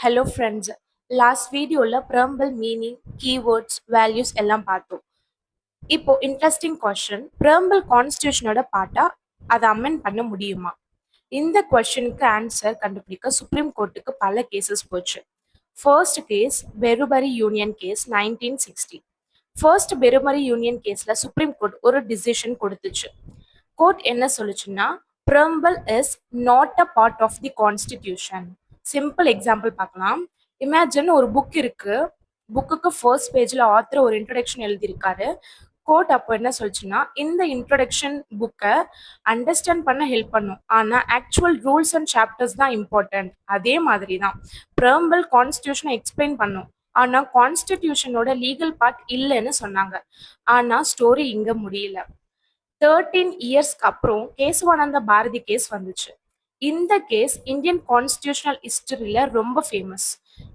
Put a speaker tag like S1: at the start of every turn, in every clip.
S1: Hello friends. Last வீடியோல preamble meaning keywords values எல்லாம் பார்த்தோம். இப்போ இன்ட்ரெஸ்டிங் கொஸ்டின், preamble கான்ஸ்டியூஷனோட பார்ட்டா அதை அமெண்ட் பண்ண முடியுமா? இந்த கொஸ்டினுக்கு ஆன்சர் கண்டுபிடிக்க சுப்ரீம் கோர்ட்டுக்கு பல கேசஸ் போச்சு. First case Berubari union case 1960. First Berubari union கேஸ்ல சுப்ரீம் கோர்ட் ஒரு டிசிஷன் கொடுத்துச்சு. கோர்ட் என்ன சொல்லுச்சுன்னா, preamble is not a part of the constitution. Simple example பார்க்கலாம். இமேஜின் ஒரு புக் இருக்கு. புக்குக்கு ஃபர்ஸ்ட் பேஜ்ல ஆத்தர் ஒரு இன்ட்ரடக்ஷன் எழுதியிருக்காரு. கோர்ட் அப்போ என்ன சொல்லுச்சுன்னா, இந்த இன்ட்ரடக்ஷன் புக்கை அண்டர்ஸ்டாண்ட் பண்ண ஹெல்ப் பண்ணும், ஆனால் ஆக்சுவல் ரூல்ஸ் அண்ட் சாப்டர்ஸ் தான் இம்பார்ட்டன்ட். அதே மாதிரி தான் preamble கான்ஸ்டியூஷனை எக்ஸ்பிளைன் பண்ணும், ஆனால் கான்ஸ்டிடியூஷனோட லீகல் பார்ட் இல்லைன்னு சொன்னாங்க. ஆனால் ஸ்டோரி இங்கே முடியல. 13 இயர்ஸ்க்கு அப்புறம் கேசவானந்த பாரதி கேஸ் வந்துச்சு. இந்த கேஸ் இந்தியன் கான்ஸ்டியூஷனல் ஹிஸ்டரியில ரொம்ப ஃபேமஸ்.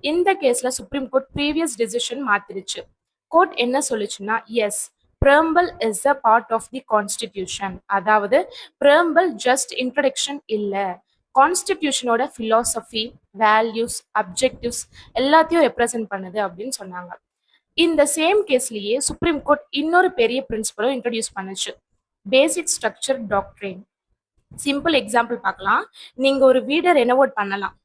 S1: இந்த கேஸ்ல சுப்ரீம் கோர்ட் ப்ரீவியஸ் டிசிஷன் மாத்திருச்சு. கோர்ட் என்ன சொல்லுச்சுன்னா, yes, preamble is a part of the constitution. அதாவது preamble ஜஸ்ட் இன்ட்ரடக்ஷன் இல்லை, கான்ஸ்டிடியூஷனோட ஃபிலாசபி, வேல்யூஸ், அப்ஜெக்டிவ்ஸ் எல்லாத்தையும் ரெப்ரசென்ட் பண்ணுது அப்படின்னு சொன்னாங்க. இந்த சேம் கேஸ்லயே சுப்ரீம் கோர்ட் இன்னொரு பெரிய பிரின்சிபலும் இன்ட்ரடியூஸ் பண்ணுச்சு, பேசிக் ஸ்ட்ரக்சர் டாக்ட்ரின். சிம்பிள் எக்ஸாம்பிள் பார்க்கலாம். நீங்க ஒரு வீடை ரெனோவேட் பண்ணலாம்,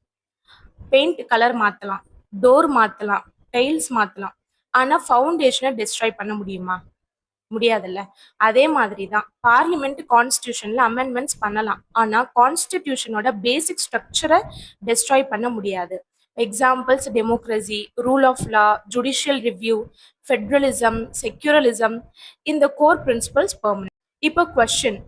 S1: பெயிண்ட் கலர் மாற்றலாம், டோர் மாற்றலாம், டைல்ஸ் மாற்றலாம். ஆனால் ஃபவுண்டேஷனை டிஸ்ட்ராய் பண்ண முடியுமா? முடியாதுல்ல. அதே மாதிரி தான் பார்லிமெண்ட் கான்ஸ்டியூஷன்ல அமெண்ட்மெண்ட்ஸ் பண்ணலாம், ஆனால் கான்ஸ்டிடியூஷனோட பேசிக் ஸ்ட்ரக்சரை டிஸ்ட்ராய் பண்ண முடியாது. Examples democracy, rule of law, judicial review, federalism, secularism. இந்த கோர் பிரின்சிபல்ஸ் பெர்மனன்ட். இப்போ கொஸ்டின்,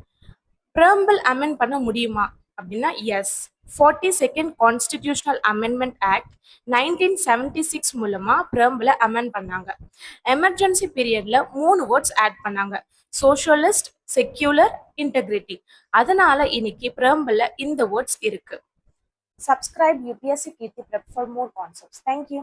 S1: preamble அமெண்ட் பண்ண முடியுமா அப்படின்னா, S. 42nd constitutional amendment act 1976 மூலமா preamble அமெண்ட் பண்ணாங்க. எமர்ஜென்சி பீரியட்ல 3 வேர்ட்ஸ் ஆட் பண்ணாங்க, சோஷியலிஸ்ட், செக்யூலர், இன்டெகிரிட்டி. அதனால இன்னைக்கு preamble இந்த வேர்ட்ஸ் இருக்கு. Subscribe UPSC Kirti Prep for more concepts. Thank you.